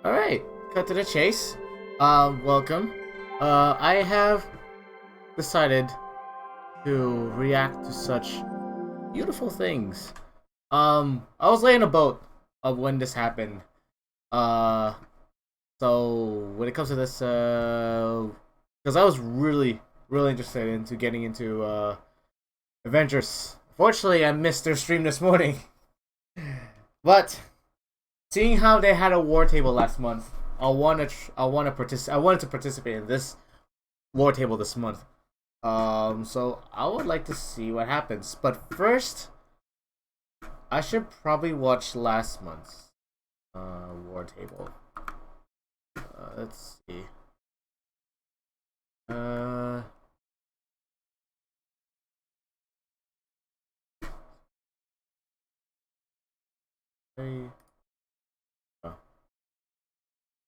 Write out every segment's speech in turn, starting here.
Alright, cut to the chase. Welcome. I have decided to react to such beautiful things. I was laying a boat of when this happened. So when it comes to this, because I was really interested into getting into Avengers. Fortunately, I missed their stream this morning. But seeing how they had a war table last month, I wanted to participate in this war table this month. So I would like to see what happens. But first, I should probably watch last month's war table. Let's see.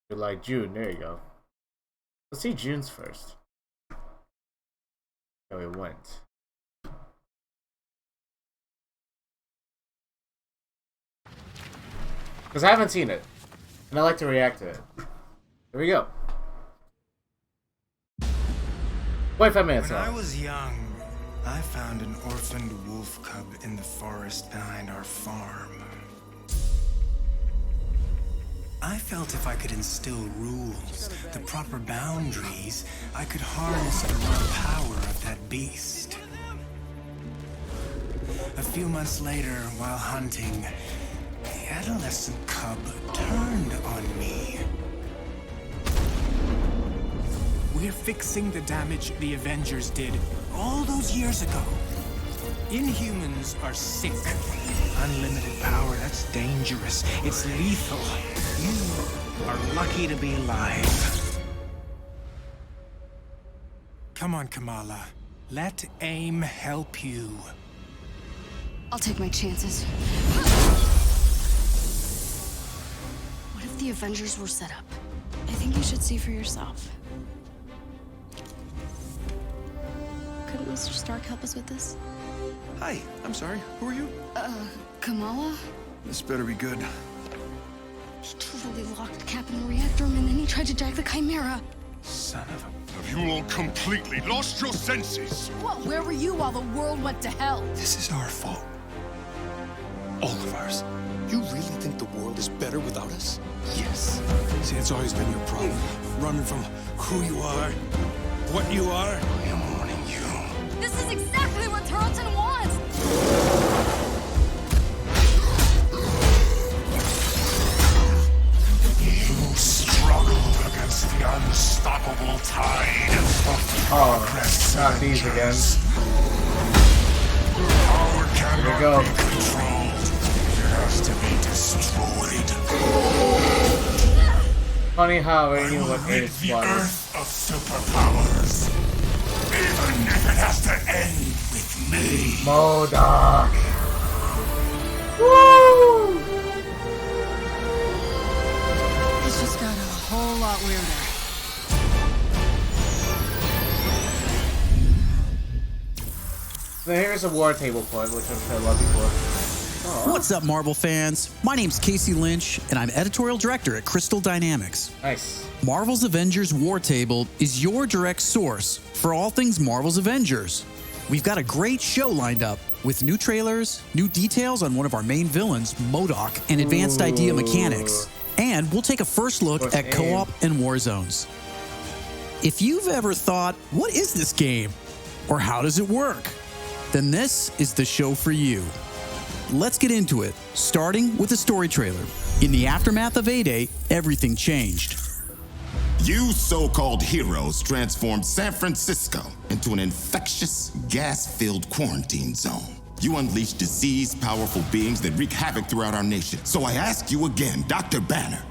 July, June. There you go. Let's see June's first. How it went. Because I haven't seen it, and I like to react to it. Here we go. 25 minutes. When I was young, I found an orphaned wolf cub in the forest behind our farm. I felt if I could instill rules, the proper boundaries, I could harness the raw power of that beast. A few months later, while hunting, the adolescent cub turned on me. We're fixing the damage the Avengers did all those years ago. Inhumans are sick. Unlimited power, that's dangerous. It's lethal. You are lucky to be alive. Come on, Kamala. Let AIM help you. I'll take my chances. What if the Avengers were set up? I think you should see for yourself. Couldn't Mr. Stark help us with this? Hi, I'm sorry. Who are you? Kamala? This better be good. He totally locked Cap in the reactor room and then he tried to jack the Chimera. Son of a... Have you all completely lost your senses? Well, where were you while the world went to hell? This is our fault. All of ours. You really think the world is better without us? Yes. See, it's always been your problem. Running from who you are, what you are. I am warning you. This is exactly what Tarleton wants! You struggled against the unstoppable tide of progress. Not these again. Power cannot go. be controlled. It has to be destroyed. Funny how I I knew will what rid Ace the was. Earth of superpowers. Even if it has to end with me. MODOK. Woo! It's just got a whole lot weirder. So here's a war table point, which I'm sure a lot of people. What's up, Marvel fans? My name's Casey Lynch, and I'm editorial director at Crystal Dynamics. Nice. Marvel's Avengers War Table is your direct source for all things Marvel's Avengers. We've got a great show lined up with new trailers, new details on one of our main villains, MODOK, and advanced idea mechanics. And we'll take a first look at co-op and war zones. If you've ever thought, what is this game? Or how does it work? Then this is the show for you. Let's get into it, starting with a story trailer. In the aftermath of A-Day, everything changed. You so-called heroes transformed San Francisco into an infectious, gas-filled quarantine zone. You unleashed diseased, powerful beings that wreak havoc throughout our nation. So I ask you again, Dr. Banner,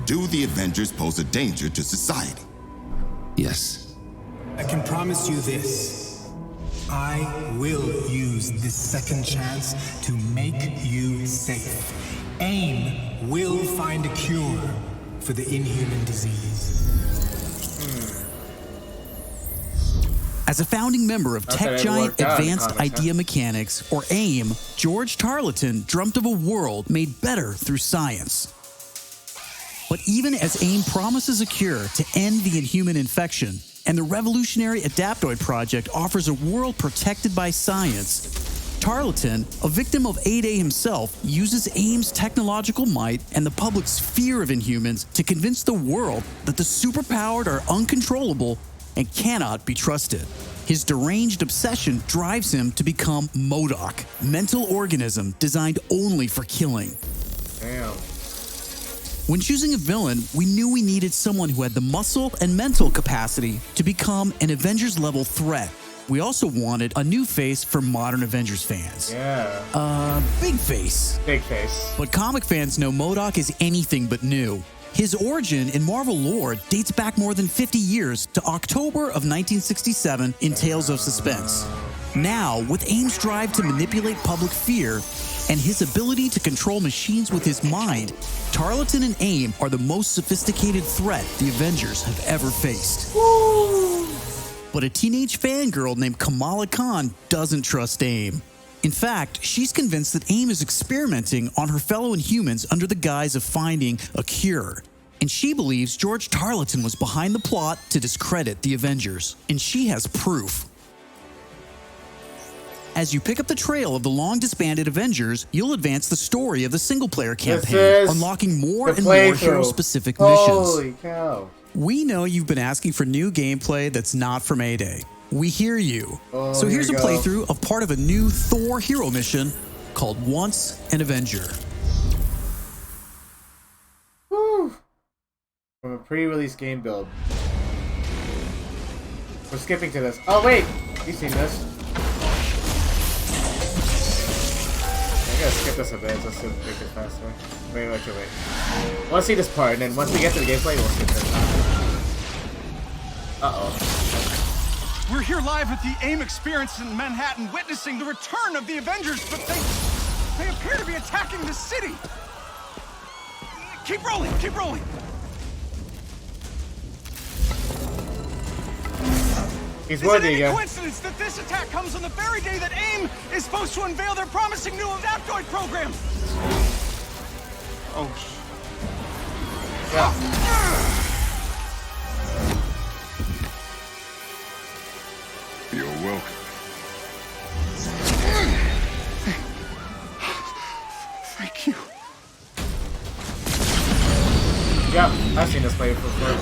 do the Avengers pose a danger to society? Yes. I can promise you this. I will use this second chance to make you safe. AIM will find a cure for the inhuman disease. As a founding member of That's tech how it giant worked out in Advanced comics, huh? Idea Mechanics, or AIM, George Tarleton dreamt of a world made better through science. But even as AIM promises a cure to end the inhuman infection, and the revolutionary Adaptoid Project offers a world protected by science, Tarleton, a victim of 8A himself, uses AIM's technological might and the public's fear of Inhumans to convince the world that the superpowered are uncontrollable and cannot be trusted. His deranged obsession drives him to become MODOK, mental organism designed only for killing. Damn. When choosing a villain, we knew we needed someone who had the muscle and mental capacity to become an Avengers-level threat. We also wanted a new face for modern Avengers fans. Yeah. Big face. Big face. But comic fans know MODOK is anything but new. His origin in Marvel lore dates back more than 50 years to October of 1967 in Tales of Suspense. Now, with AIM's drive to manipulate public fear and his ability to control machines with his mind, Tarleton and AIM are the most sophisticated threat the Avengers have ever faced. Woo! But a teenage fangirl named Kamala Khan doesn't trust AIM. In fact, she's convinced that AIM is experimenting on her fellow Inhumans under the guise of finding a cure. And she believes George Tarleton was behind the plot to discredit the Avengers. And she has proof. As you pick up the trail of the long-disbanded Avengers, you'll advance the story of the single-player campaign, unlocking more and more hero-specific missions. Holy cow. We know you've been asking for new gameplay that's not from A-Day. We hear you. So here's a playthrough of part of a new Thor hero mission called Once an Avenger. Woo. From a pre-release game build. We're skipping to this. Oh wait! You've seen this. I gotta skip this a bit just to make it faster. Wait. I wanna see this part, and then once we get to the gameplay, we'll skip this. Uh-oh. We're here live at the AIM experience in Manhattan, witnessing the return of the Avengers, but they appear to be attacking the city. Keep rolling, keep rolling. He's worthy Is it any again. coincidence that this attack comes on the very day that AIM is supposed to unveil their promising new Adaptoid program? Oh. Yeah. You're welcome. Thank you. Yeah, I've seen this play before.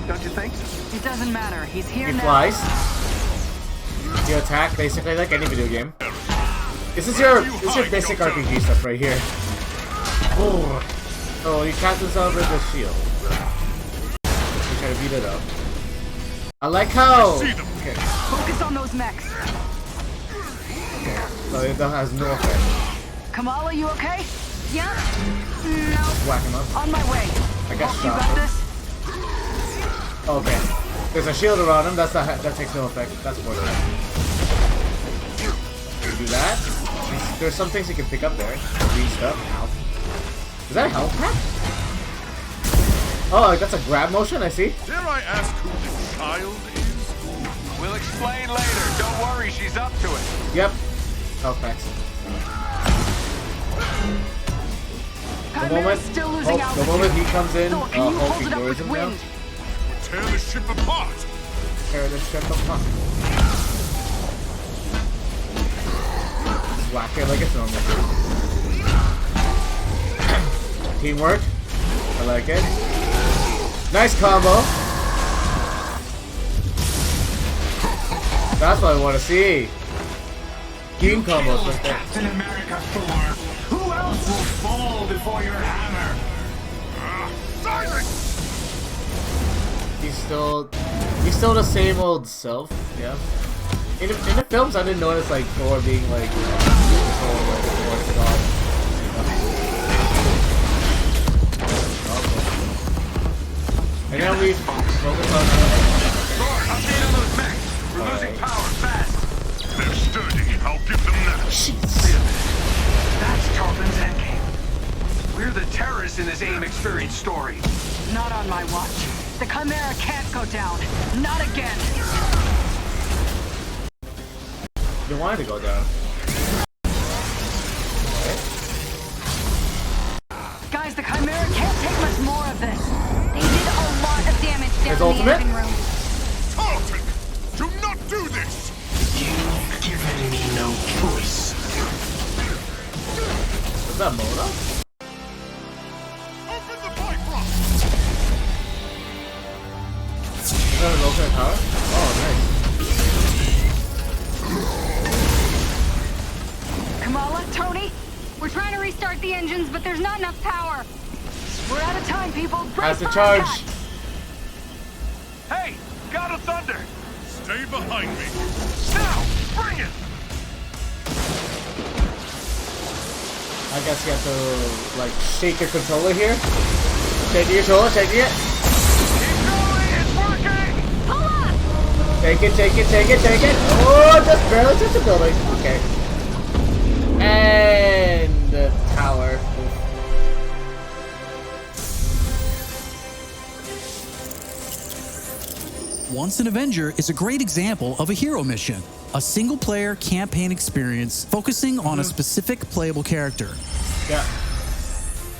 Don't you think? It doesn't matter. He's here He now. flies. You attack basically like any video game. This is your basic RPG stuff right here. Oh, he cast himself with the shield. He try to beat it up. I like how. Okay. Focus on those mechs. Okay. So it has no effect. Kamala, you okay? Yeah? No. Whack him up. On my way. I guess You shot got him. this? Okay. There's a shield around him. That takes no effect. That's more than that. Can you do that? There's some things you can pick up there. Green stuff. Health. Is that a health pack? Oh, that's a grab motion. I see. Dare I ask who the child is? We'll explain later. Don't worry, she's up to it. Yep. Health packs. The moment he comes in, Hulk ignores him now. Tear the ship apart! Tear the ship apart. Whack it like it's normal. Teamwork. I like it. Nice combo. That's what I want to see. Team combos right there. Captain America, Thor! Who else will fall before your hammer? Silence! He's still the same old self. Yeah. In the films, I didn't notice like Thor being like Thor's god. And then we focus on Thor, update on those mechs. We're losing power fast. They're sturdy. I'll give them that. That's Tarleton's endgame. We're the terrorists in this AIM experience story. Not on my watch. The Chimera can't go down. Not again. You wanted to go down. Guys, the Chimera can't take much more of this. ultimate. Tarleton, do not do this! You've given me no choice. Is that Mona? Open the Bifrost! Is that an ultimate power? Oh, nice. Kamala, Tony, we're trying to restart the engines, but there's not enough power. We're out of time, people. Has to charge. Hey, God of Thunder! Stay behind me. Now, bring it! I guess you have to, like, shake your controller here. Shake your controller, shake it. Keep going, it's working! Hold on! Take it, take it, take it, take it. Oh, just barely touch the building. Okay. And the tower. Once an Avenger is a great example of a hero mission, a single-player campaign experience focusing on a specific playable character. Yeah.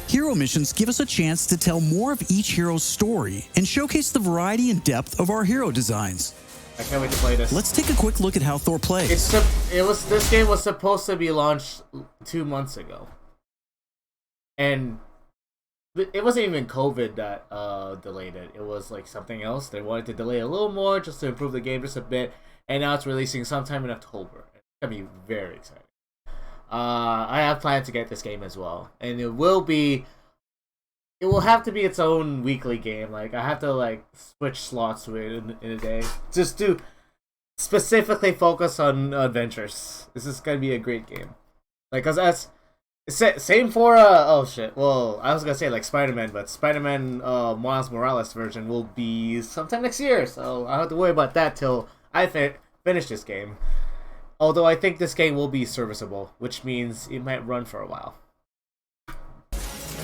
Hero missions give us a chance to tell more of each hero's story and showcase the variety and depth of our hero designs. I can't wait to play this. Let's take a quick look at how Thor plays. This game was supposed to be launched 2 months ago, and it wasn't even COVID that delayed it. It was like something else. They wanted to delay a little more just to improve the game just a bit, and now it's releasing sometime in October. It's gonna be very exciting. I have planned to get this game as well, and it will have to be its own weekly game. Like, I have to like switch slots to it in a day, just to specifically focus on Adventures. This is gonna be a great game. Like, cause that's same for oh shit. Well, I was gonna say like Spider-Man, but Spider-Man Miles Morales version will be sometime next year, so I don't have to worry about that till I finish this game. Although I think this game will be serviceable, which means it might run for a while.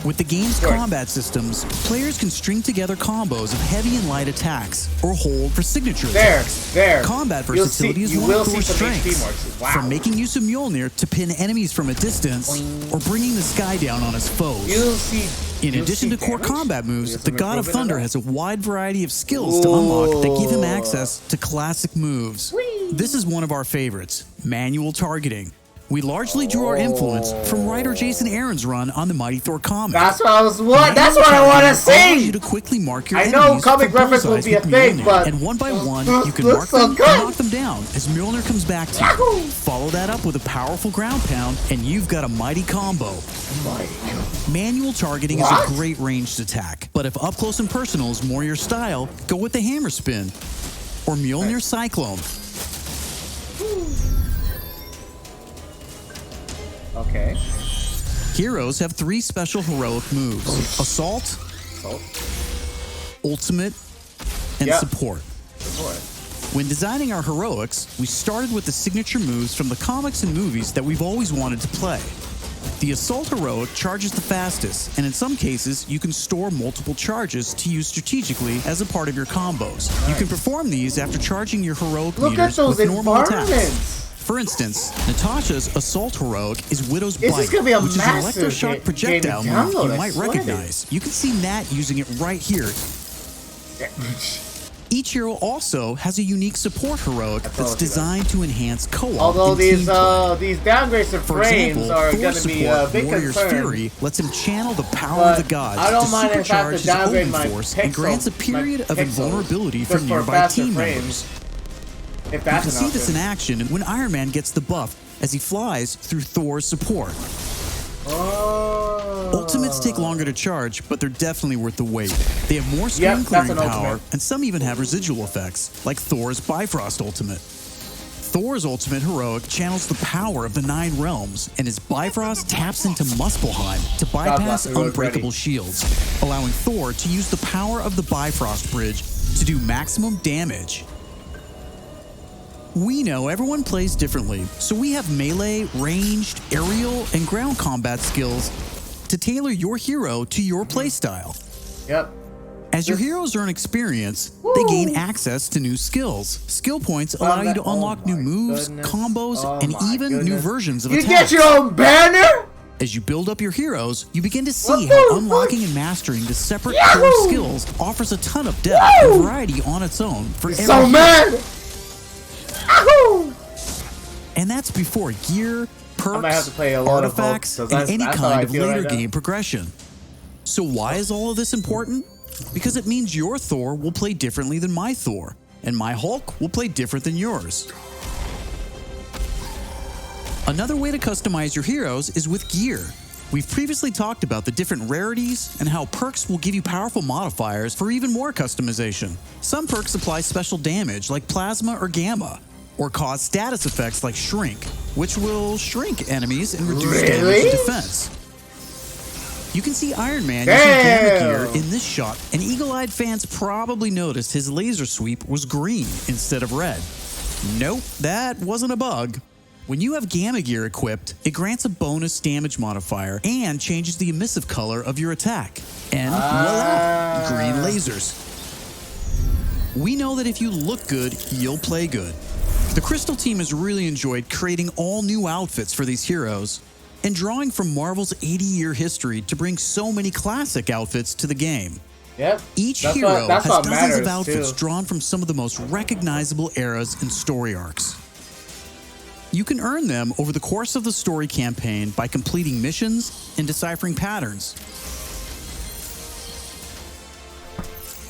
With the game's combat systems, players can string together combos of heavy and light attacks, or hold for signature attacks. Combat versatility is one of Thor's strengths, wow. from making use of Mjolnir to pin enemies from a distance, or bringing the sky down on his foes. In addition to core combat moves, the God of Thunder has a wide variety of skills to unlock that give him access to classic moves. This is one of our favorites, manual targeting. We largely drew our influence from writer Jason Aaron's run on the Mighty Thor comic. That's what I was. That's what I want to see. You to quickly mark your I know comic reference will be a thing, but and one by one you can mark them and knock them down as Mjolnir comes back to you. Follow that up with a powerful ground pound, and you've got a mighty combo. Manual targeting is a great ranged attack, but if up close and personal is more your style, go with the hammer spin or Mjolnir Cyclone. Okay. Heroes have 3 special heroic moves: Assault, Ultimate, and Support. When designing our heroics, we started with the signature moves from the comics and movies that we've always wanted to play. The Assault heroic charges the fastest, and in some cases, you can store multiple charges to use strategically as a part of your combos. You can perform these after charging your heroic meters with normal attacks. For instance, Natasha's Assault Heroic is Widow's Bite, which is an electroshock projectile move you might recognize. You can see Nat using it right here. Each hero also has a unique support heroic that's designed to enhance co-op. Although these downgrades of frames are going to be a big Warrior's concern. Fury lets him channel the power of the gods I don't to mind if I have supercharge to his downgrade holding my force pixel, and grants a period of invulnerability for just for nearby faster team frames. members. If You that's can see this in action when Iron Man gets the buff as he flies through Thor's support. Ultimates take longer to charge, but they're definitely worth the wait. They have more screen clearing power, and some even have residual effects, like Thor's Bifrost Ultimate. Thor's Ultimate Heroic channels the power of the 9 realms, and his Bifrost taps into Muspelheim to bypass unbreakable shields, allowing Thor to use the power of the Bifrost Bridge to do maximum damage. We know everyone plays differently, so we have melee, ranged, aerial, and ground combat skills to tailor your hero to your playstyle. Yep. As your heroes earn experience, they gain access to new skills. Skill points allow you to unlock new moves, combos, and even new versions of attacks. You get your own banner? As you build up your heroes, you begin to see how unlocking and mastering the separate core skills offers a ton of depth and variety on its own for every So mad! Ahoo! And that's before gear, I might have to perks, play a lot of artifacts, Hulk, and any that's how I kind of feel later right now. game progression. So why is all of this important? Because it means your Thor will play differently than my Thor, and my Hulk will play different than yours. Another way to customize your heroes is with gear. We've previously talked about the different rarities and how perks will give you powerful modifiers for even more customization. Some perks apply special damage like plasma or gamma, or cause status effects like shrink, which will shrink enemies and reduce damage and defense. You can see Iron Man using gamma gear in this shot, and eagle-eyed fans probably noticed his laser sweep was green instead of red. Nope, that wasn't a bug. When you have gamma gear equipped, it grants a bonus damage modifier and changes the emissive color of your attack. And voila, green lasers. We know that if you look good, you'll play good. The Crystal team has really enjoyed creating all new outfits for these heroes and drawing from Marvel's 80-year history to bring so many classic outfits to the game. Yep. Each That's hero what has dozens matters, of outfits too. drawn from some of the most recognizable eras and story arcs. You can earn them over the course of the story campaign by completing missions and deciphering patterns.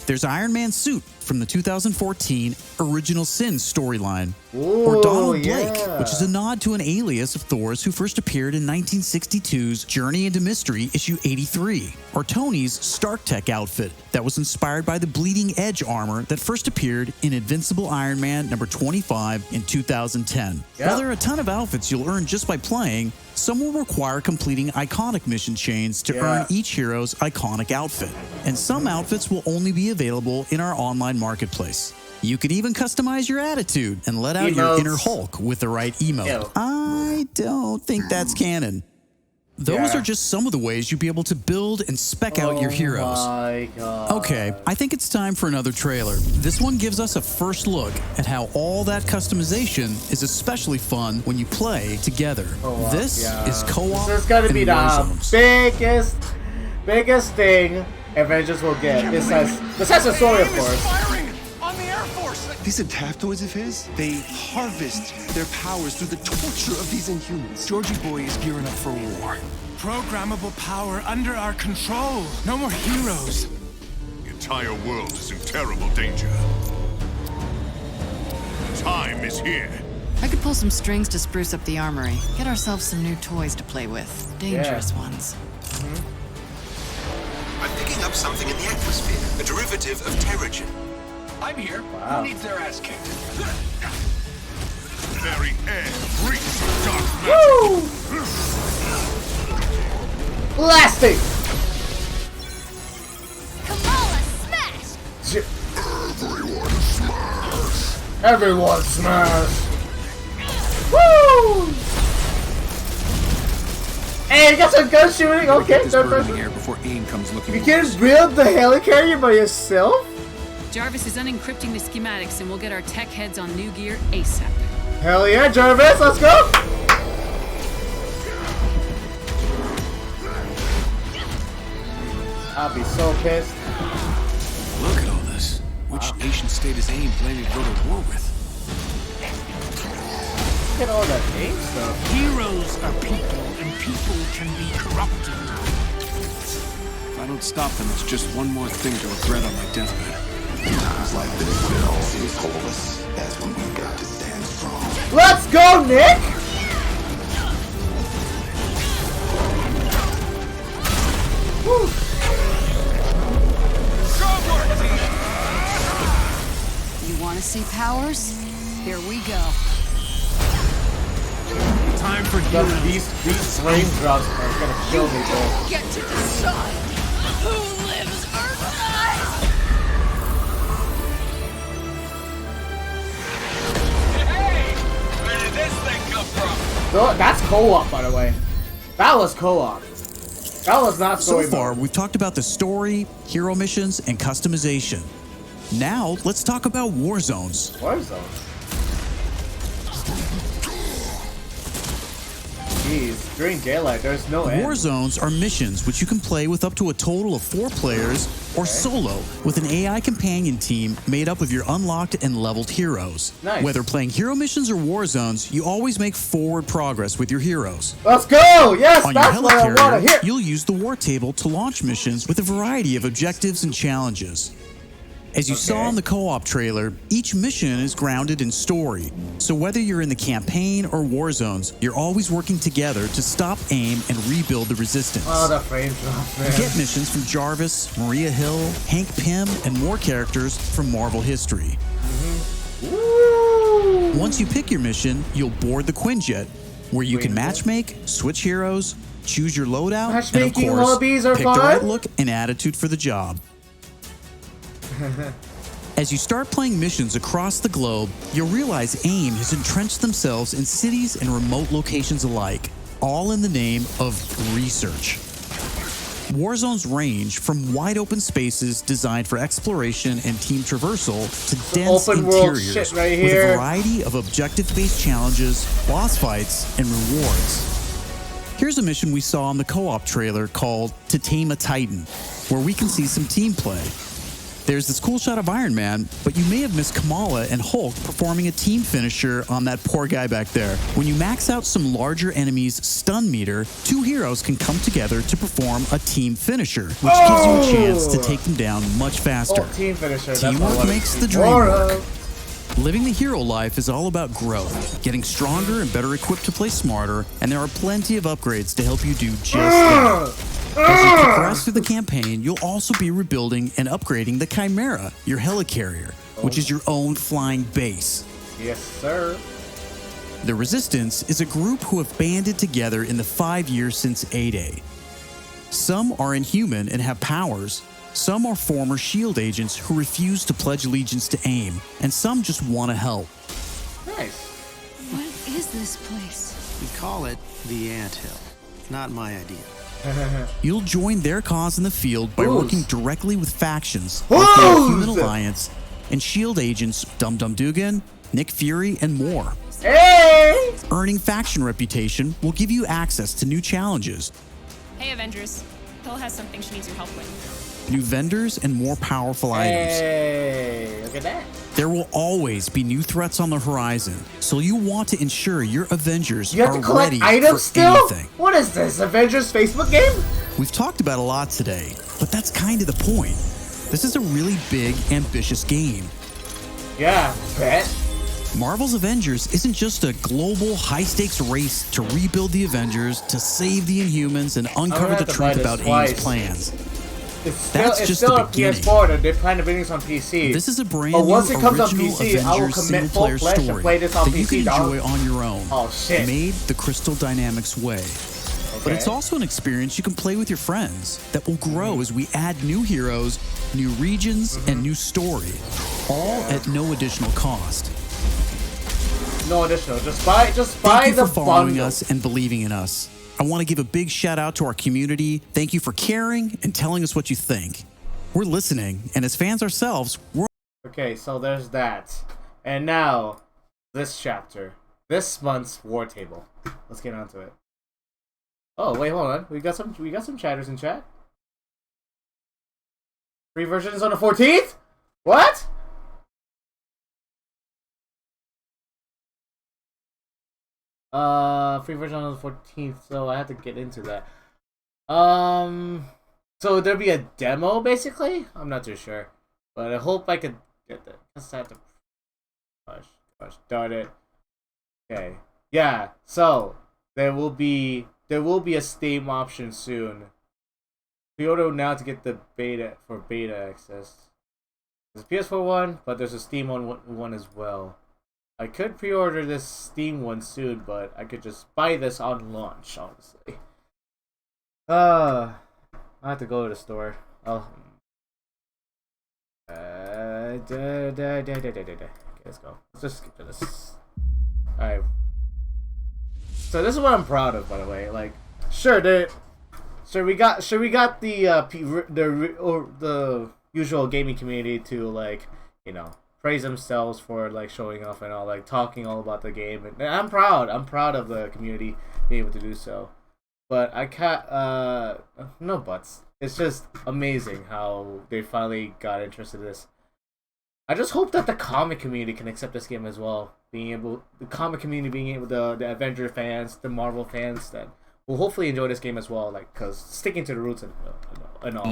There's Iron Man's suit from the 2014 Original Sin storyline, or Donald Blake, which is a nod to an alias of Thor's who first appeared in 1962's Journey into Mystery issue 83, or Tony's Stark Tech outfit that was inspired by the Bleeding Edge armor that first appeared in Invincible Iron Man number 25 in 2010. While there are a ton of outfits you'll earn just by playing, some will require completing iconic mission chains to earn each hero's iconic outfit, and some outfits will only be available in our online marketplace. You can even customize your attitude and let out your inner Hulk with the right emote. I don't think that's canon. Those are just some of the ways you'll be able to build and spec out your heroes. My God. Okay, I think it's time for another trailer. This one gives us a first look at how all that customization is especially fun when you play together. This is co-op. This is gonna be and the Warzones. biggest thing Avengers will get. Besides the story, of course. Firing on the Air Force. These adaptoids of his, they harvest their powers through the torture of these Inhumans. Georgie Boy is gearing up for war. Programmable power under our control. No more heroes. The entire world is in terrible danger. Time is here. I could pull some strings to spruce up the armory. Get ourselves some new toys to play with. Dangerous ones. I'm picking up something in the atmosphere, a derivative of Terrigen. I'm here. Wow. Who needs their ass kicked? Very air breathes dark Woo! Blasting! Kamala smash! Everyone smash! Woo! Hey, you got some gun shooting? Okay, third person. Air before AIM comes looking. You can build the helicarrier by yourself? Jarvis is unencrypting the schematics and we'll get our tech heads on new gear ASAP. Hell yeah, Jarvis, let's go! I'll be so pissed. Look at all this. Which nation state is AIM planning to go to war with? Look at all that game stuff. Heroes are people, and people can be corrupted. If I don't stop them, it's just one more thing to regret on my deathbed. Times like this, when all fears hold us, that's when we've got to stand strong. Let's go, Nick! Woo. You want to see powers? Here we go. Time for These raindrops are gonna kill me, bro. Get to decide who lives or dies! Hey! Where did this thing come from? No, that's co-op, by the way. That was co-op. That was not story So far, mode. we've talked about the story, hero missions, and customization. Now, let's talk about Warzones. Warzone. jeez. During daylight, there's no end. War zones are missions which you can play with up to a total of 4 players or solo with an AI companion team made up of your unlocked and leveled heroes. Nice. Whether playing hero missions or war zones, you always make forward progress with your heroes. Let's go! Yes, On your that's what I want to helicarrier, hear! you'll use the war table to launch missions with a variety of objectives and challenges. As you saw in the co-op trailer, each mission is grounded in story. So whether you're in the campaign or war zones, you're always working together to stop AIM and rebuild the resistance. Oh, the frame drop, man. You get missions from Jarvis, Maria Hill, Hank Pym, and more characters from Marvel history. Once you pick your mission, you'll board the Quinjet, where you can matchmake, switch heroes, choose your loadout, and of Matchmaking course, lobbies are pick fun? the right look and attitude for the job. As you start playing missions across the globe, you'll realize AIM has entrenched themselves in cities and remote locations alike, all in the name of research. War zones range from wide open spaces designed for exploration and team traversal to dense open world interiors shit right with here. a variety of objective-based challenges, boss fights, and rewards. Here's a mission we saw in the co-op trailer called To Tame a Titan, where we can see some team play. There's this cool shot of Iron Man, but you may have missed Kamala and Hulk performing a team finisher on that poor guy back there. When you max out some larger enemies' stun meter, 2 heroes can come together to perform a team finisher, which gives you a chance to take them down much faster. Oh, team finisher. That's what I Teamwork wanted makes to the see dream more work. of. Living the hero life is all about growth, getting stronger and better equipped to play smarter, and there are plenty of upgrades to help you do just that. As you progress through the campaign, you'll also be rebuilding and upgrading the Chimera, your helicarrier, which is your own flying base. Yes, sir. The Resistance is a group who have banded together in the 5 years since A-Day. Some are inhuman and have powers, some are former SHIELD agents who refuse to pledge allegiance to AIM, and some just want to help. Nice. What is this place? We call it the Anthill. Not my idea. You'll join their cause in the field by Who's? working directly with factions Who's? like the Human Alliance and SHIELD agents Dum Dum Dugan, Nick Fury, and more. Hey! Earning faction reputation will give you access to new challenges, Hey, Avengers. Hill has something she needs your help with. new vendors, and more powerful items. Hey, look at that. There will always be new threats on the horizon, so you want to ensure your Avengers You have are to collect ready items for still? anything. What is this, Avengers Facebook game? We've talked about a lot today, but that's kind of the point. This is a really big, ambitious game. Yeah, bet. Marvel's Avengers isn't just a global, high-stakes race to rebuild the Avengers, to save the Inhumans, and uncover the truth about AIM's plans. That's It's just still the on beginning. PS4. They plan to bring this on PC. This is a brand But once new it comes on original PC, I will Avengers commit full single-player fledged to story play this on that you PC, can dog. enjoy on your own. Oh, shit. Made the Crystal Dynamics way. But it's also an experience you can play with your friends that will grow as we add new heroes, new regions, and new story, all at no additional cost. No additional. Just buy Thank you the for following bundle. us and believing in us. I want to give a big shout out to our community. Thank you for caring and telling us what you think. We're listening, and as fans ourselves, we're Okay, so there's that. And now, this chapter. This month's War Table. Let's get on to it. Oh, wait, hold on. We got some chatters in chat. Free version is on the 14th? What? Free version on the 14th, so I have to get into that. So there'll be a demo, basically? I'm not too sure. But I hope I could get that. Guess I have to... Gosh, darn it. Okay. Yeah, so there will be a Steam option soon. Pre-order now to get the beta access. There's a PS4 one, but there's a Steam one as well. I could pre-order this Steam one soon, but I could just buy this on launch, honestly. I have to go to the store. Oh. Okay, let's go. Let's just skip to this. Alright. So this is what I'm proud of, by the way. Like, we got the usual gaming community to, like, you know, praise themselves for like showing off and all, like talking all about the game. And I'm proud. I'm proud of the community being able to do so. But I can't. No buts. It's just amazing how they finally got interested in this. I just hope that the comic community can accept this game as well. The comic community being able to, the Avenger fans, the Marvel fans that will hopefully enjoy this game as well. Like, cause sticking to the roots and all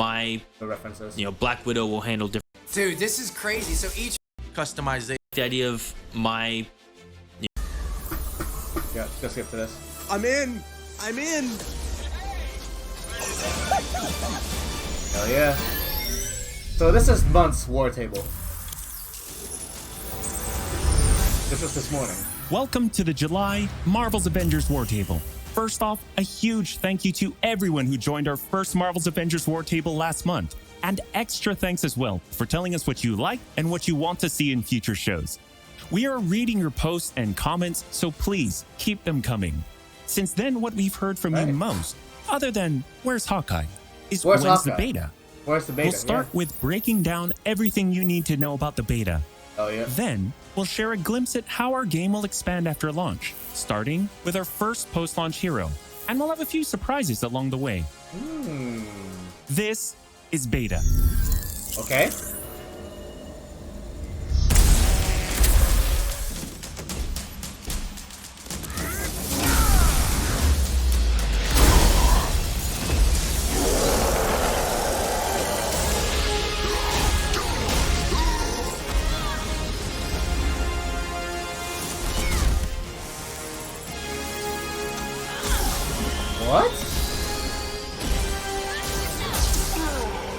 the references. Black Widow will handle different. Dude, this is crazy. So each customization. The idea of my. Yeah, just skip to this. I'm in. Hell yeah. So this is month's war table. This was this morning. Welcome to the July Marvel's Avengers War Table. First off, a huge thank you to everyone who joined our first Marvel's Avengers War Table last month. And extra thanks as well for telling us what you like and what you want to see in future shows. We are reading your posts and comments, so please keep them coming. Since then, what we've heard from you most, other than where's Hawkeye, is when's the beta. Where's the beta? We'll start with breaking down everything you need to know about the beta. Oh yeah. Then, we'll share a glimpse at how our game will expand after launch, starting with our first post-launch hero. And we'll have a few surprises along the way. This is beta. Okay. What?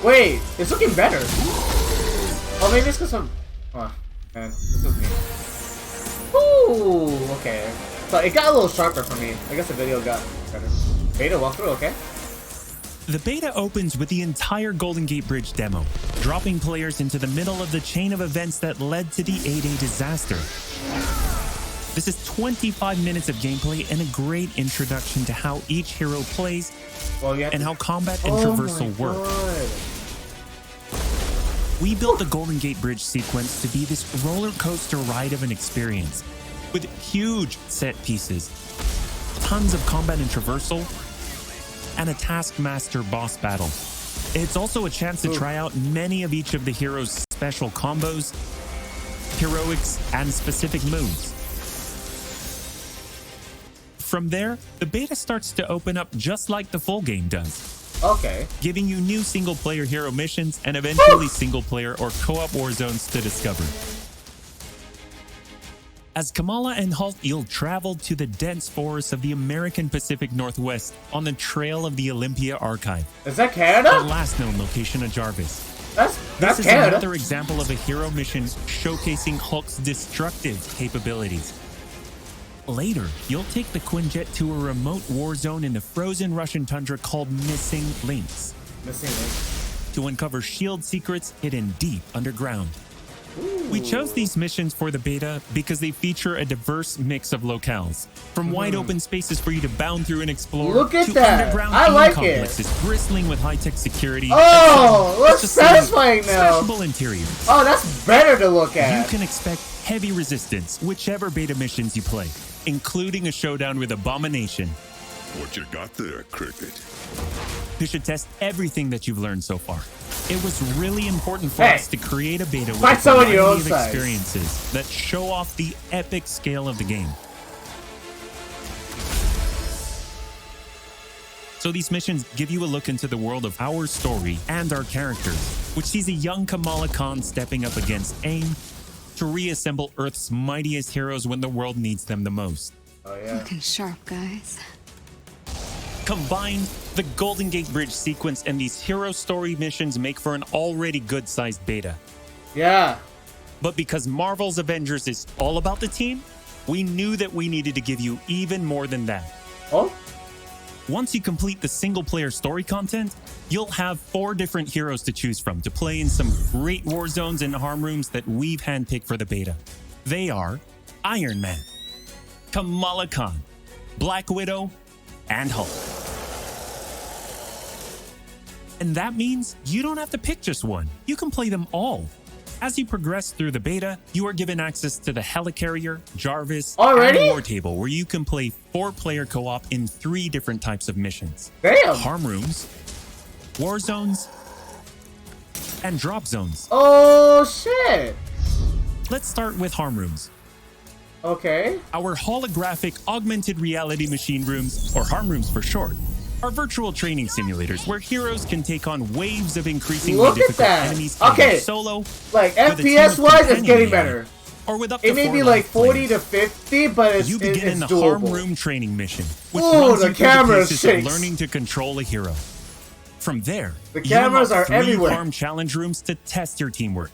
Wait, it's looking better. Oh, maybe it's because I'm. Oh, man, this is me. Ooh, okay. So it got a little sharper for me. I guess the video got better. Beta walkthrough, okay. The beta opens with the entire Golden Gate Bridge demo, dropping players into the middle of the chain of events that led to the A-Day disaster. This is 25 minutes of gameplay and a great introduction to how each hero plays and how combat and traversal work. We built the Golden Gate Bridge sequence to be this roller coaster ride of an experience, with huge set pieces, tons of combat and traversal, and a Taskmaster boss battle. It's also a chance to try out many of each of the heroes' special combos, heroics, and specific moves. From there, the beta starts to open up just like the full game does. Okay. Giving you new single-player hero missions and eventually single-player or co-op war zones to discover. As Kamala and Hulk, you'll travel to the dense forests of the American Pacific Northwest on the trail of the Olympia Archive. Is that Canada? The last known location of Jarvis. That's this is Canada. Another example of a hero mission showcasing Hulk's destructive capabilities. Later, you'll take the Quinjet to a remote war zone in the frozen Russian tundra called Missing Links. To uncover shield secrets hidden deep underground. We chose these missions for the beta because they feature a diverse mix of locales, from wide open spaces for you to bound through and explore, Look at to that. underground I theme like complexes bristling with high-tech security. Oh, looks satisfying now. Smashable interiors. Oh, that's better to look at. You can expect heavy resistance, whichever beta missions you play, including a showdown with Abomination. What you got there, Cricket? You should test everything that you've learned so far. It was really important for us to create a beta with a variety of experiences that show off the epic scale of the game. So these missions give you a look into the world of our story and our characters, which sees a young Kamala Khan stepping up against AIM to reassemble Earth's mightiest heroes when the world needs them the most. Oh yeah. Looking sharp, guys. Combined, the Golden Gate Bridge sequence and these hero story missions make for an already good-sized beta. Yeah. But because Marvel's Avengers is all about the team, we knew that we needed to give you even more than that. Oh? Once you complete the single-player story content, you'll have 4 different heroes to choose from to play in some great war zones and harm rooms that we've handpicked for the beta. They are Iron Man, Kamala Khan, Black Widow, and Hulk. And that means you don't have to pick just one. You can play them all. As you progress through the beta, you are given access to the Helicarrier, Jarvis, Already? and the War Table, where you can play 4-player co-op in 3 different types of missions. Damn! Harm rooms, war zones, and drop zones. Oh, shit! Let's start with harm rooms. Okay. Our holographic augmented reality machine rooms, or harm rooms for short, are virtual training simulators where heroes can take on waves of increasingly Look at difficult that. enemies Okay. Solo, Like, with a team FPS of wise, it's companion getting AI, better. or with up to It may 4 be live like 40 players. to 50, but it's, You begin it's in the doable. harm room training mission, which Ooh, runs the you through the camera paces of shakes. learning to control a hero. From there, The you cameras unlock are 3 everywhere. harm challenge rooms to test your teamwork.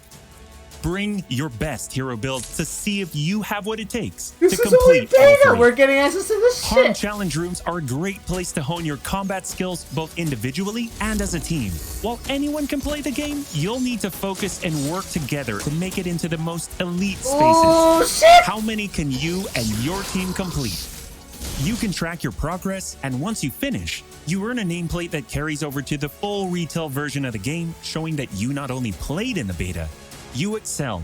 Bring your best hero builds to see if you have what it takes This to is only complete all beta. 3. We're getting access to this Harm shit. challenge rooms are a great place to hone your combat skills both individually and as a team. While anyone can play the game, you'll need to focus and work together to make it into the most elite spaces. Oh, shit! How many can you and your team complete? You can track your progress, and once you finish, you earn a nameplate that carries over to the full retail version of the game, showing that you not only played in the beta, you excelled.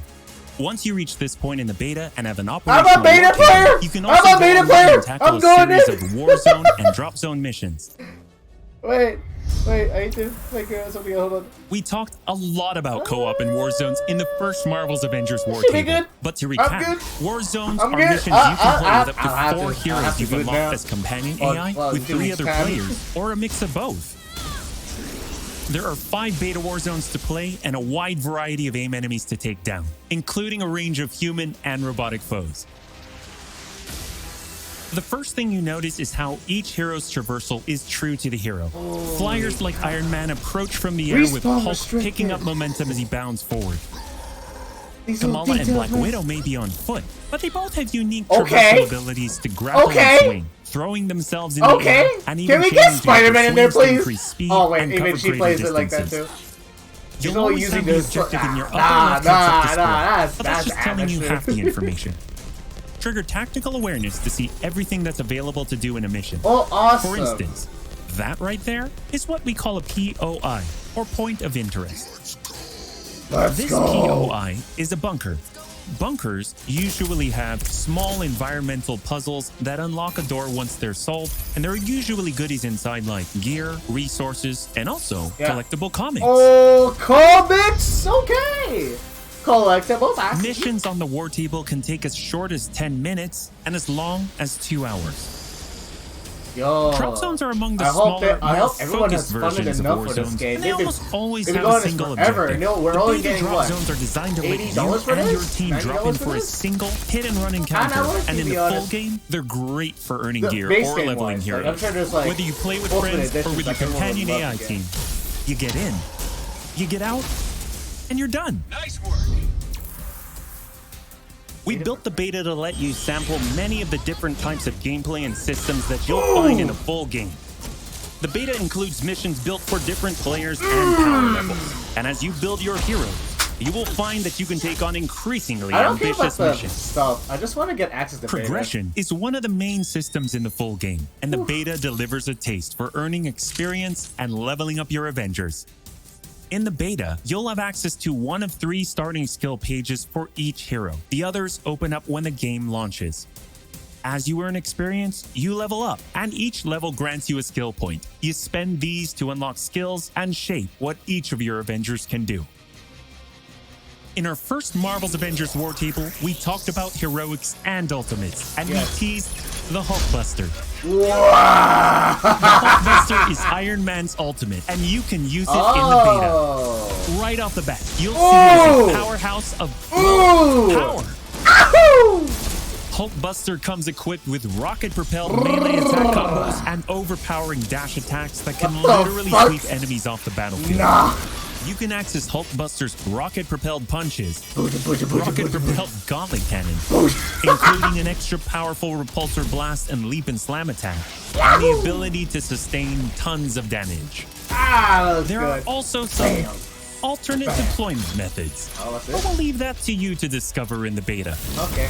Once you reach this point in the beta and have an operational I'm a beta war table, player! you can I'm also a go beta online player! and tackle I'm a going series in! of war zone and drop zone missions. Wait, I need to figure out something. Hold on. We talked a lot about co-op and war zones in the first Marvel's Avengers War Should be Table. good. But to I'm recap, good. war zones I'm are good. missions you can play with I'll up have to 4 to- I'll heroes have to you've do it unlocked now. as companion Well, AI well, with do 3 we other can? players, or a mix of both. There are 5 beta war zones to play and a wide variety of AIM enemies to take down, including a range of human and robotic foes. The first thing you notice is how each hero's traversal is true to the hero. Flyers like Iron Man approach from the air with Respawn Hulk restricted. picking up momentum as he bounds forward. These little Kamala and details, Black man. Widow may be on foot, but they both have unique Okay. traversal abilities to grapple Okay. and swing, throwing themselves in the Okay. air and even Can we changing get to Spider-Man in there, swings to please? increase speed Oh wait, and even cover she greater plays it like that distances. too. You'll She's only always using have the this. objective in your upper Nah, left heads up the screen, that's but that's just telling you amateur. half the information. Trigger tactical awareness to see everything that's available to do in a mission. Oh, awesome. For instance, that right there is what we call a POI, or point of interest. Let's This go. POI is a bunker. Bunkers usually have small environmental puzzles that unlock a door once they're solved, and there are usually goodies inside like gear, resources, and also collectible comics. Oh, comics? Okay. Collectible boxes. Missions on the War Table can take as short as 10 minutes and as long as 2 hours. Yo. Drop zones are among the I hope smaller, I more hope everyone focused has funded versions of enough war for this zones, game. and they They've been- almost always they've been have a going this single forever. objective. No, we're the only beta getting drop what? zones are designed to let you $80 for and your this? team drop $90 in for for a this? single hit-and-run encounter, hours, and to in be the full honest. game, they're great for earning The gear base or game leveling wise, heroes. like, I'm sure there's, like, Whether you play with ultimate friends or editions, with your like, everyone would companion love AI to get. team, you get in, you get out, and you're done. Nice work. We built the beta to let you sample many of the different types of gameplay and systems that you'll find in a full game. The beta includes missions built for different players and power levels. And as you build your heroes, you will find that you can take on increasingly I don't care about ambitious the missions. stuff. I just want to get access to Progression is one of the main systems in the full game, and the beta delivers a taste for earning experience and leveling up your Avengers. In the beta, you'll have access to one of 3 starting skill pages for each hero. The others open up when the game launches. As you earn experience, you level up, and each level grants you a skill point. You spend these to unlock skills and shape what each of your Avengers can do. In our first Marvel's Avengers War Table, we talked about heroics and ultimates, and we teased the Hulkbuster. The Hulkbuster is Iron Man's ultimate, and you can use it in the beta. Right off the bat, you'll see it as a powerhouse of power. Hulkbuster comes equipped with rocket-propelled melee attack combos and overpowering dash attacks that can literally sweep enemies off the battlefield. You can access Hulkbuster's rocket-propelled punches, rocket-propelled gauntlet cannon, including an extra powerful repulsor blast and leap and slam attack, and the ability to sustain tons of damage. There are also some alternate deployment methods, but we'll leave that to you to discover in the beta. Okay.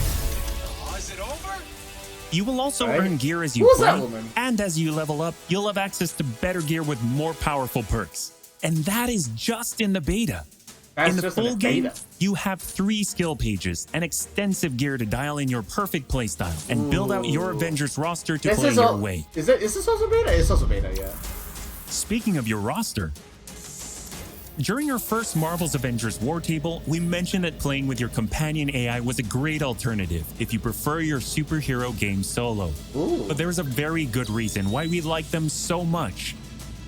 You will also Right. earn gear as you Who's play, that woman? and as you level up, you'll have access to better gear with more powerful perks. And that is just in the beta. That's In the just in full the game, beta. you have 3 skill pages and extensive gear to dial in your perfect playstyle and build out your Avengers roster to play your way. Is this also beta? It's also beta, yeah. Speaking of your roster, during our first Marvel's Avengers War Table, we mentioned that playing with your companion AI was a great alternative if you prefer your superhero game solo. Ooh. But there's a very good reason why we like them so much.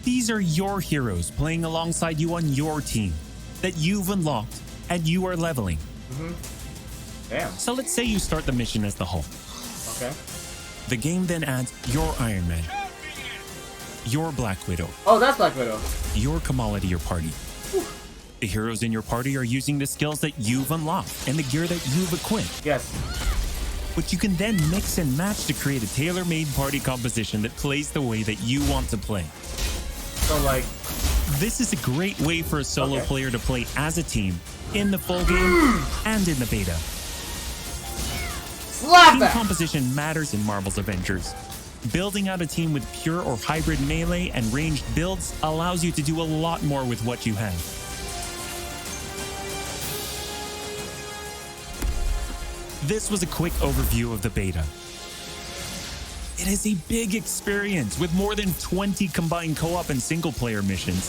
These are your heroes playing alongside you on your team that you've unlocked and you are leveling. Damn. So let's say you start the mission as the Hulk. Okay. The game then adds your Iron Man, your Black Widow, Oh, that's Black Widow. your Kamala to your party. The heroes in your party are using the skills that you've unlocked and the gear that you've equipped. Yes. But you can then mix and match to create a tailor-made party composition that plays the way that you want to play. So, like... This is a great way for a solo player to play as a team in the full game and in the beta. Slap Team that! composition matters in Marvel's Avengers. Building out a team with pure or hybrid melee and ranged builds allows you to do a lot more with what you have. This was a quick overview of the beta. It is a big experience with more than 20 combined co-op and single-player missions,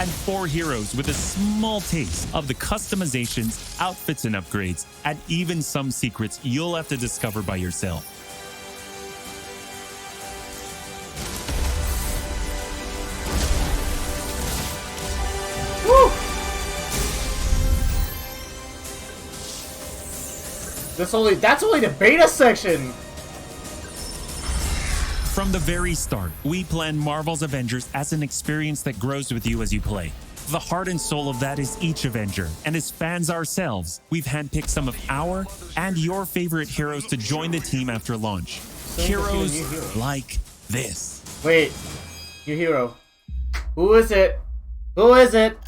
and 4 heroes with a small taste of the customizations, outfits and upgrades, and even some secrets you'll have to discover by yourself. Woo! That's only the beta section. From the very start, we planned Marvel's Avengers as an experience that grows with you as you play. The heart and soul of that is each Avenger, and as fans ourselves, we've handpicked some of our and your favorite heroes to join the team after launch. Heroes like this. Wait, new hero. Who is it? Who is it?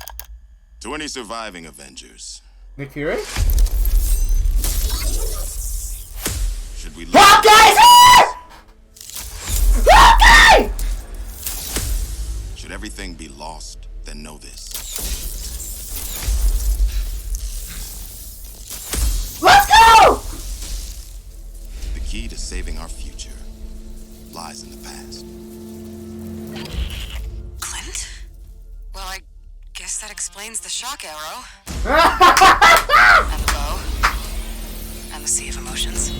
To any surviving Avengers, Nick Fury? should we Hawkeye's here! Hawkeye! Should everything be lost, then know this. Let's go! The key to saving our future lies in the past. Clint? Well, I guess that explains the shock arrow. And the bow. And the sea of emotions.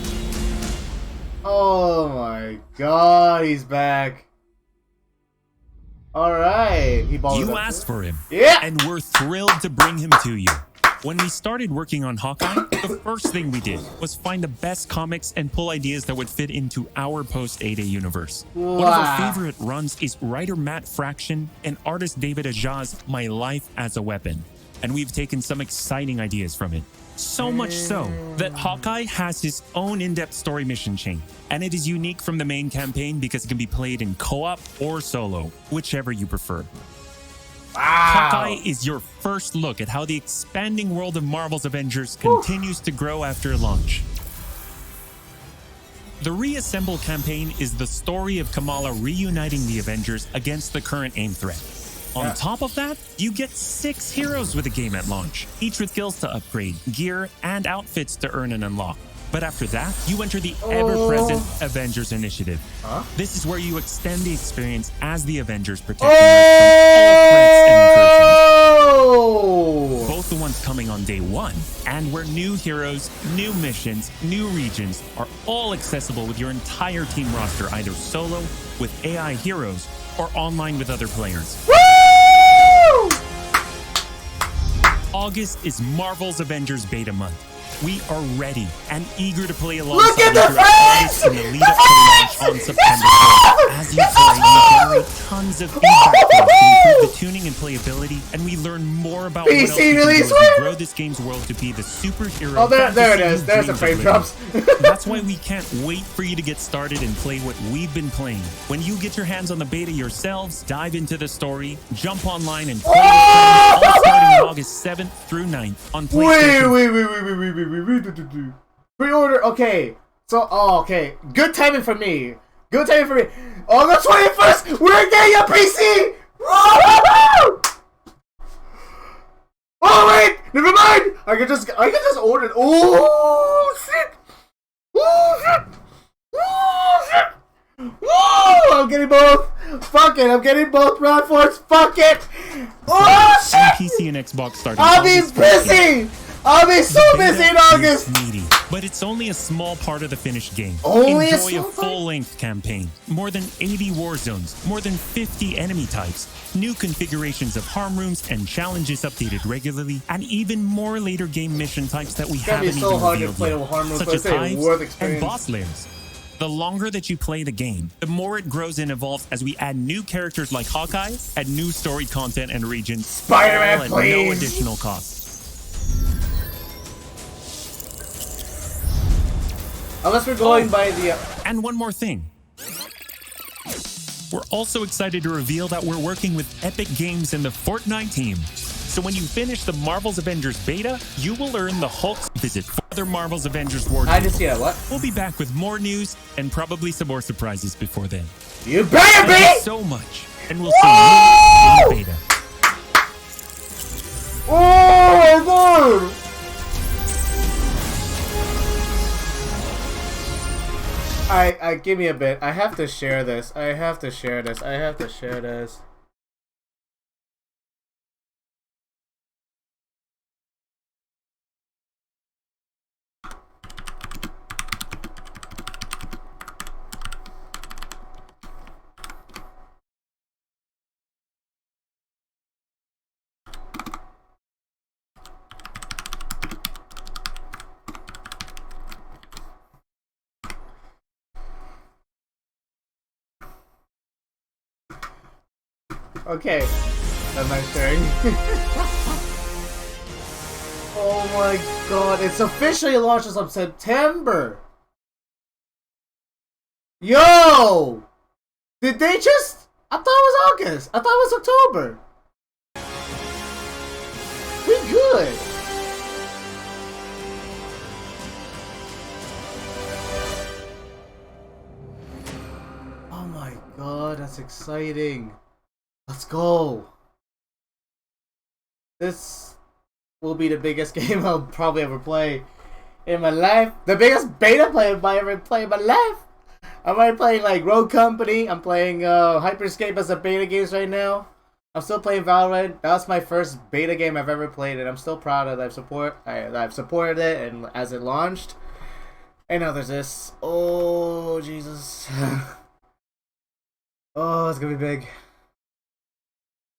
Oh my god, he's back. Alright, he balled You up. asked for him. Yeah! And we're thrilled to bring him to you. When we started working on Hawkeye, the first thing we did was find the best comics and pull ideas that would fit into our post-A-Day universe. One of our favorite runs is writer Matt Fraction and artist David Aja's My Life as a Weapon. And we've taken some exciting ideas from it. So much so that Hawkeye has his own in-depth story mission chain. And it is unique from the main campaign because it can be played in co-op or solo, whichever you prefer. Hawkeye is your first look at how the expanding world of Marvel's Avengers continues to grow after launch. The Reassemble campaign is the story of Kamala reuniting the Avengers against the current AIM threat. On top of that, you get 6 heroes with the game at launch, each with skills to upgrade, gear, and outfits to earn and unlock. But after that, you enter the ever-present Avengers Initiative. This is where you extend the experience as the Avengers, protecting Earth from all threats and incursions. Both the ones coming on day 1, and where new heroes, new missions, new regions are all accessible with your entire team roster, either solo, with AI heroes, or online with other players. August is Marvel's Avengers Beta Month. We are ready and eager to play alongside you throughout August in the lead up to launch on September 4th. As you play, we generate tons of feedback to improve the tuning and playability, and we learn more about what else we can do as we grow this game's world to be the superhero. Oh, there it is. There's the frame drops. That's why we can't wait for you to get started and play what we've been playing. When you get your hands on the beta yourselves, dive into the story, jump online, and play with friends, all starting August 7th through 9th on PlayStation. Wait. Pre-order, okay. So, okay. Good timing for me. Good timing for me. On the 21st, we're getting a PC! Oh, wait! I could just order it. Oh shit! Oh shit! Oh shit! Woo! I'm getting both. Fuck it! I'm getting both round force. Fuck it! Oh shit! On PC and Xbox starting. I'll be busy. I'll be so busy in August. Meaty, but it's only a small part of the finished game. Only Enjoy a full-length campaign, more than 80 war zones, more than 50 enemy types, new configurations of harm rooms and challenges updated regularly, and even more later game mission types that we haven't even revealed yet, such as hives and boss lairs. The longer that you play the game, the more it grows and evolves as we add new characters like Hawkeye, add new story content and regions, Spider-Man, at please. no additional cost. Unless we're going by the... And one more thing. We're also excited to reveal that we're working with Epic Games and the Fortnite team. So when you finish the Marvel's Avengers beta, you will earn the Hulk's visit for other Marvel's Avengers War. I just see that. What? We'll be back with more news and probably some more surprises before then. You better be! Thank you so much, and we'll see you in the beta. Oh my god! I give me a bit. I have to share this. I have to share this. Okay, that's my turn. Oh my god, it's officially launched as of September! Yo! Did they just... I thought it was August! I thought it was October! We good! Oh my god, that's exciting! Let's go! This will be the biggest game I'll probably ever play in my life. The biggest beta play I ever play in my life! I'm already playing like Rogue Company. I'm playing Hyperscape as a beta games right now. I'm still playing Valorant. That's my first beta game I've ever played, and I'm still proud that I've supported it and as it launched. And now there's this. Oh Jesus! Oh, it's gonna be big.